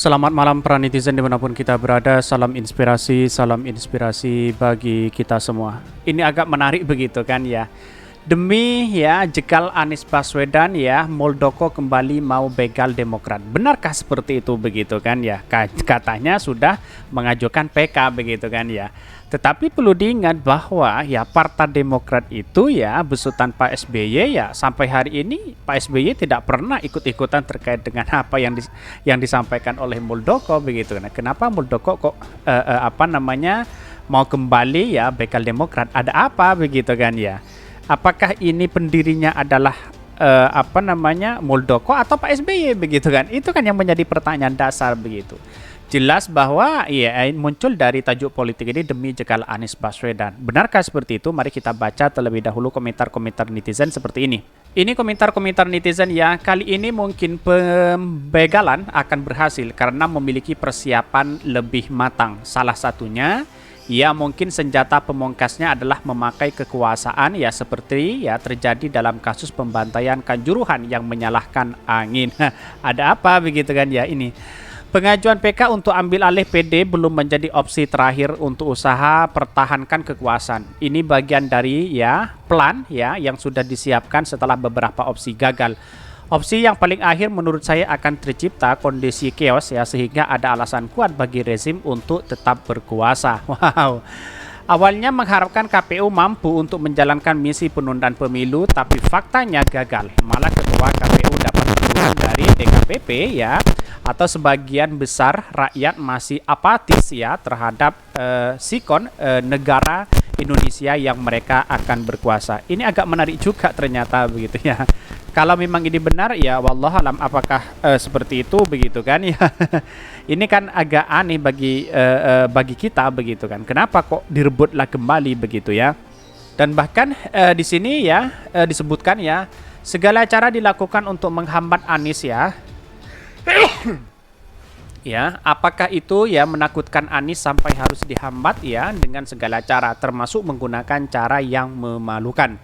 Selamat malam para netizen dimanapun kita berada. Salam inspirasi bagi kita semua. Ini agak menarik begitu kan ya. Demi ya jegal Anies Baswedan ya, Muldoko kembali mau begal Demokrat. Benarkah seperti itu begitu kan ya? Katanya sudah mengajukan PK begitu kan ya. Tetapi perlu diingat bahwa ya Partai Demokrat itu ya besutan Pak SBY ya sampai hari ini Pak SBY tidak pernah ikut-ikutan terkait dengan apa yang disampaikan oleh Muldoko begitu. Nah, kenapa Muldoko kok mau kembali ya begal Demokrat? Ada apa begitu kan ya? Apakah ini pendirinya adalah Muldoko atau Pak SBY begitu kan? Itu kan yang menjadi pertanyaan dasar begitu. Jelas bahwa ya muncul dari tajuk politik ini demi jegal Anies Baswedan. Benarkah seperti itu? Mari kita baca terlebih dahulu komentar-komentar netizen seperti ini. Ini komentar-komentar netizen ya, kali ini mungkin pembegalan akan berhasil karena memiliki persiapan lebih matang. Salah satunya ya mungkin senjata pemungkasnya adalah memakai kekuasaan ya seperti ya terjadi dalam kasus pembantaian Kanjuruhan yang menyalahkan angin. Ada apa begitu kan ya ini? Pengajuan PK untuk ambil alih PD belum menjadi opsi terakhir untuk usaha pertahankan kekuasaan. Ini bagian dari ya plan ya yang sudah disiapkan setelah beberapa opsi gagal. Opsi yang paling akhir menurut saya akan tercipta kondisi chaos ya sehingga ada alasan kuat bagi rezim untuk tetap berkuasa. Wow. Awalnya mengharapkan KPU mampu untuk menjalankan misi penundaan pemilu tapi faktanya gagal. Malah ketua KPU dapat dukungan dari DKPP ya atau sebagian besar rakyat masih apatis ya terhadap sikon negara Indonesia yang mereka akan berkuasa. Ini agak menarik juga ternyata begitu ya. Kalau memang ini benar ya wallahualam apakah seperti itu begitu kan ya. Ini kan agak aneh bagi kita begitu kan. Kenapa kok direbutlah kembali begitu ya. Dan bahkan di sini ya disebutkan ya segala cara dilakukan untuk menghambat Anies ya. Ya, apakah itu ya menakutkan Anies sampai harus dihambat ya dengan segala cara termasuk menggunakan cara yang memalukan.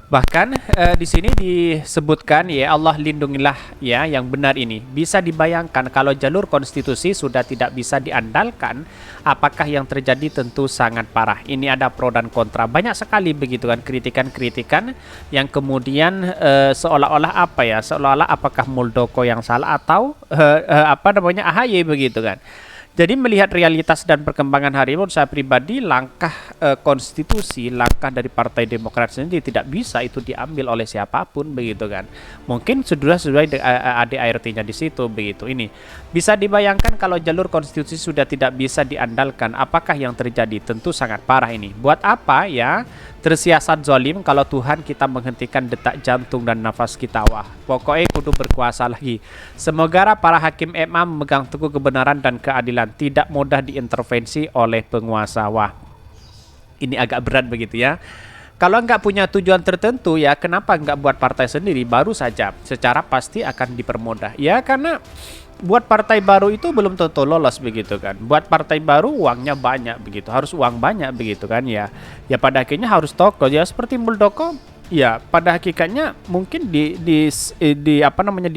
Bahkan di sini disebutkan ya Allah lindungilah ya yang benar ini. Bisa dibayangkan kalau jalur konstitusi sudah tidak bisa diandalkan, apakah yang terjadi tentu sangat parah. Ini ada pro dan kontra. Banyak sekali begitu kan kritikan-kritikan yang kemudian seolah-olah seolah-olah apakah Muldoko yang salah atau AHY begitu kan. Jadi melihat realitas dan perkembangan hari ini, menurut saya pribadi langkah konstitusi, langkah dari Partai Demokrat sendiri tidak bisa itu diambil oleh siapapun begitu kan. Mungkin sudah ADART-nya di situ begitu. Ini bisa dibayangkan kalau jalur konstitusi sudah tidak bisa diandalkan, apakah yang terjadi? Tentu sangat parah ini. Buat apa ya tersiasat zolim kalau Tuhan kita menghentikan detak jantung dan nafas kita? Wah, pokoknya kudu berkuasa lagi. Semoga para hakim MA memegang teguh kebenaran dan keadilan, tidak mudah diintervensi oleh penguasa. Wah, ini agak berat begitu ya. Kalau nggak punya tujuan tertentu ya kenapa nggak buat partai sendiri baru saja, secara pasti akan dipermudah ya, karena buat partai baru itu belum tentu lolos begitu kan. Buat partai baru uangnya banyak begitu, harus uang banyak begitu kan ya. Ya pada akhirnya harus tokoh ya seperti Muldoko. Ya pada hakikatnya mungkin di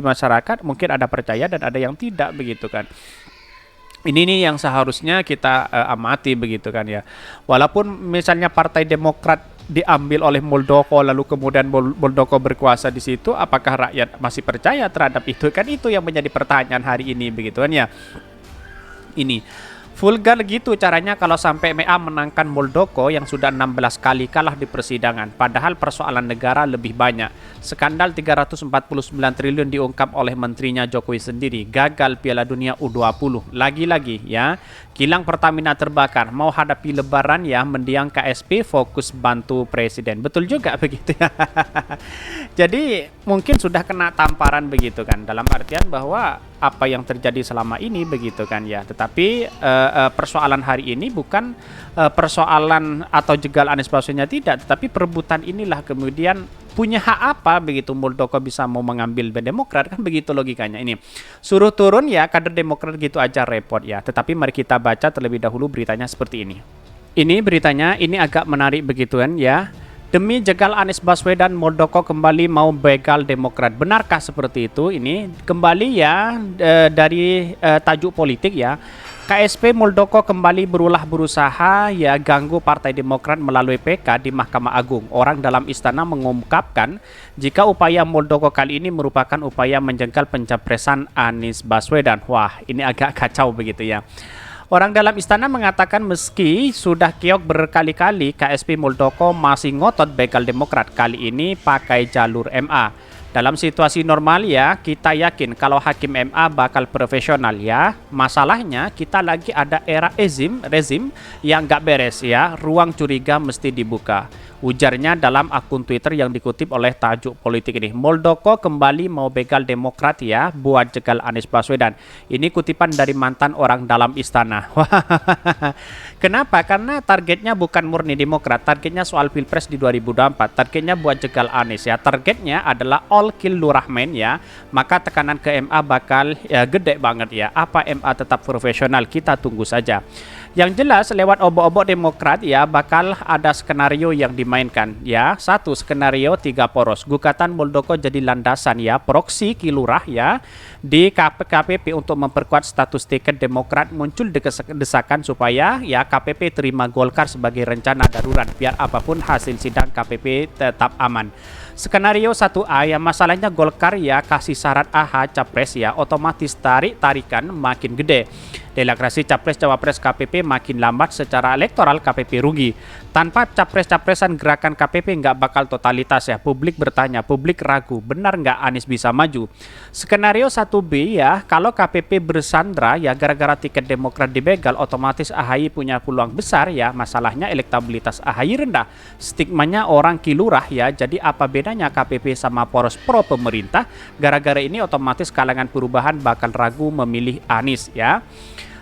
masyarakat mungkin ada percaya dan ada yang tidak begitu kan. Ini nih yang seharusnya kita amati begitu kan ya. Walaupun misalnya Partai Demokrat diambil oleh Muldoko lalu kemudian Muldoko berkuasa di situ, apakah rakyat masih percaya terhadap itu? Kan itu yang menjadi pertanyaan hari ini begitu kan ya. Ini vulgar gitu caranya kalau sampai MA menangkan Muldoko yang sudah 16 kali kalah di persidangan. Padahal persoalan negara lebih banyak. Skandal 349 triliun diungkap oleh menterinya Jokowi sendiri. Gagal Piala Dunia U20. Lagi-lagi ya, kilang Pertamina terbakar. Mau hadapi lebaran ya, mendiang KSP fokus bantu presiden. Betul juga begitu ya. Jadi mungkin sudah kena tamparan begitu kan. Dalam artian bahwa apa yang terjadi selama ini begitu kan ya. Tetapi persoalan hari ini bukan persoalan atau jegal Anies Baswedan tidak, tetapi perebutan inilah kemudian punya hak apa begitu Muldoko bisa mau mengambil Demokrat, kan begitu logikanya. Ini suruh turun ya kader Demokrat gitu aja repot ya. Tetapi mari kita baca terlebih dahulu beritanya seperti ini. Ini beritanya ini agak menarik begitu kan ya. Demi jegal Anies Baswedan, Muldoko kembali mau begal Demokrat. Benarkah seperti itu? Ini kembali ya dari tajuk politik ya. KSP Muldoko kembali berusaha ya ganggu Partai Demokrat melalui PK di Mahkamah Agung. Orang dalam istana mengungkapkan jika upaya Muldoko kali ini merupakan upaya menjegal pencapresan Anies Baswedan. Wah, ini agak kacau begitu ya. Orang dalam istana mengatakan meski sudah keok berkali-kali, KSP Muldoko masih ngotot begal Demokrat, kali ini pakai jalur MA. Dalam situasi normal ya, kita yakin kalau hakim MA bakal profesional ya. Masalahnya kita lagi ada era rezim yang gak beres ya, ruang curiga mesti dibuka. Ujarnya dalam akun Twitter yang dikutip oleh tajuk politik ini. Muldoko kembali mau begal Demokrat ya, buat jegal Anies Baswedan. Ini kutipan dari mantan orang dalam istana. Kenapa? Karena targetnya bukan murni Demokrat, targetnya soal Pilpres di 2024, targetnya buat jegal Anies ya. Targetnya adalah all kill Nurahman ya. Maka tekanan ke MA bakal ya, gede banget ya. Apa MA tetap profesional? Kita tunggu saja. Yang jelas lewat obok-obok Demokrat ya bakal ada skenario yang dimainkan ya. Satu, skenario 3 poros. Gugatan Muldoko jadi landasan ya, proksi kilurah ya di KPP untuk memperkuat status tiket Demokrat. Muncul desakan supaya ya KPP terima Golkar sebagai rencana darurat biar apapun hasil sidang KPP tetap aman. Skenario 1A ya, masalahnya Golkar ya kasih syarat AH capres ya, otomatis tarikan makin gede. Delegrasi capres-cawapres KPP makin lambat, secara elektoral KPP rugi. Tanpa capres-capresan gerakan KPP nggak bakal totalitas ya. Publik bertanya, publik ragu, benar nggak Anies bisa maju? Skenario 1B ya, kalau KPP bersandra ya gara-gara tiket Demokrat dibegal, otomatis AHY punya peluang besar ya. Masalahnya elektabilitas AHY rendah, stigmanya orang kilurah ya. Jadi apa bedanya KPP sama poros pro pemerintah? Gara-gara ini otomatis kalangan perubahan bakal ragu memilih Anies ya.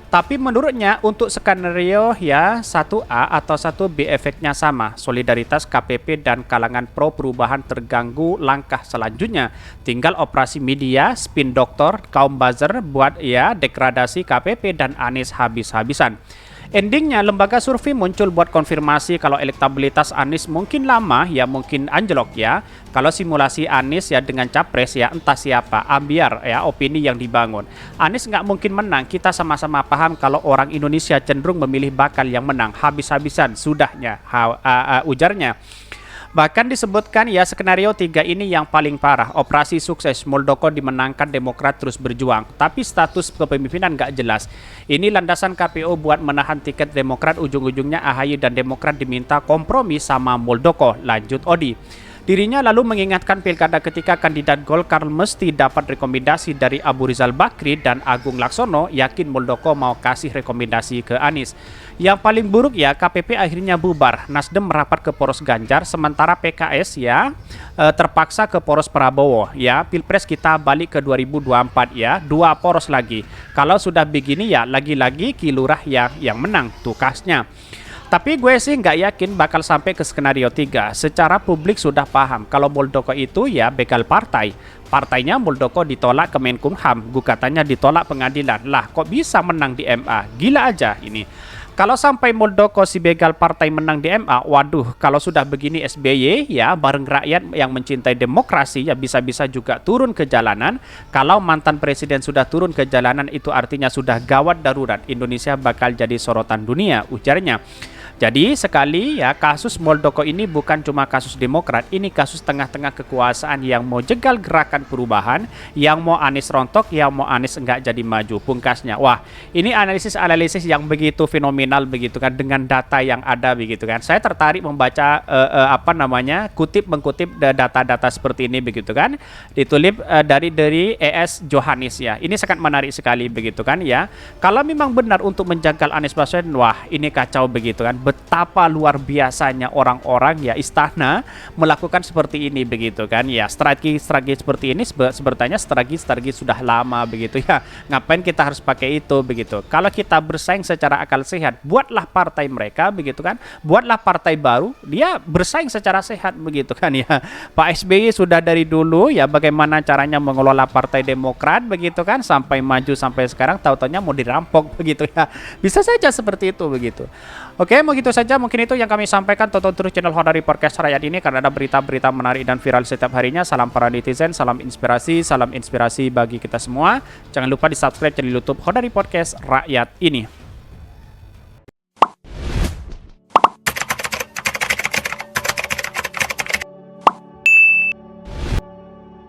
Tapi menurutnya untuk skenario ya 1A atau 1B efeknya sama. Solidaritas KPP dan kalangan pro perubahan terganggu, langkah selanjutnya tinggal operasi media, spin doktor, kaum buzzer buat ya degradasi KPP dan Anies habis-habisan. Endingnya lembaga survei muncul buat konfirmasi kalau elektabilitas Anies mungkin lama ya, mungkin anjlok ya. Kalau simulasi Anies ya dengan capres ya entah siapa, ambiar ya opini yang dibangun. Anies nggak mungkin menang, kita sama-sama paham kalau orang Indonesia cenderung memilih bakal yang menang habis-habisan sudahnya, ujarnya. Bahkan disebutkan ya skenario 3 ini yang paling parah. Operasi sukses, Muldoko dimenangkan, Demokrat terus berjuang. Tapi status kepemimpinan gak jelas. Ini landasan KPU buat menahan tiket Demokrat, ujung-ujungnya AHY dan Demokrat diminta kompromi sama Muldoko. Lanjut Odi. Dirinya lalu mengingatkan pilkada ketika kandidat Golkar mesti dapat rekomendasi dari Abu Rizal Bakri dan Agung Laksono, yakin Muldoko mau kasih rekomendasi ke Anies. Yang paling buruk ya KPP akhirnya bubar, Nasdem merapat ke poros Ganjar, sementara PKS ya terpaksa ke poros Prabowo ya. Pilpres kita balik ke 2024 ya, 2 poros lagi. Kalau sudah begini ya lagi-lagi kilurah yang menang tukasnya. Tapi gue sih nggak yakin bakal sampai ke skenario 3. Secara publik sudah paham kalau Muldoko itu ya begal partai. Partainya Muldoko ditolak Kemenkumham, gugatannya ditolak pengadilan. Lah kok bisa menang di MA? Gila aja ini. Kalau sampai Muldoko si begal partai menang di MA, waduh, kalau sudah begini SBY ya bareng rakyat yang mencintai demokrasi ya bisa-bisa juga turun ke jalanan. Kalau mantan presiden sudah turun ke jalanan itu artinya sudah gawat darurat. Indonesia bakal jadi sorotan dunia, ujarnya. Jadi sekali ya kasus Muldoko ini bukan cuma kasus Demokrat, ini kasus tengah-tengah kekuasaan yang mau jegal gerakan perubahan, yang mau Anies rontok, yang mau Anies enggak jadi maju pungkasnya. Wah, ini analisis yang begitu fenomenal begitu kan dengan data yang ada begitu kan. Saya tertarik membaca mengkutip data-data seperti ini begitu kan. Ditulis dari ES Johannes ya. Ini sangat menarik sekali begitu kan ya. Kalau memang benar untuk menjagal Anies Baswedan, wah ini kacau begitu kan. Betapa luar biasanya orang-orang ya istana melakukan seperti ini begitu kan ya. Strategi seperti ini sebenarnya strategi sudah lama begitu ya. Ngapain kita harus pakai itu begitu? Kalau kita bersaing secara akal sehat, buatlah partai mereka begitu kan. Buatlah partai baru, dia bersaing secara sehat begitu kan ya. Pak SBY sudah dari dulu ya bagaimana caranya mengelola Partai Demokrat begitu kan sampai maju sampai sekarang tahu-taunya mau dirampok begitu ya. Bisa saja seperti itu begitu. Oke, mau gitu saja mungkin itu yang kami sampaikan. Tonton terus channel Honari Podcast Rakyat ini karena ada berita-berita menarik dan viral setiap harinya. Salam para netizen, salam inspirasi bagi kita semua. Jangan lupa di subscribe channel YouTube Honari Podcast Rakyat ini.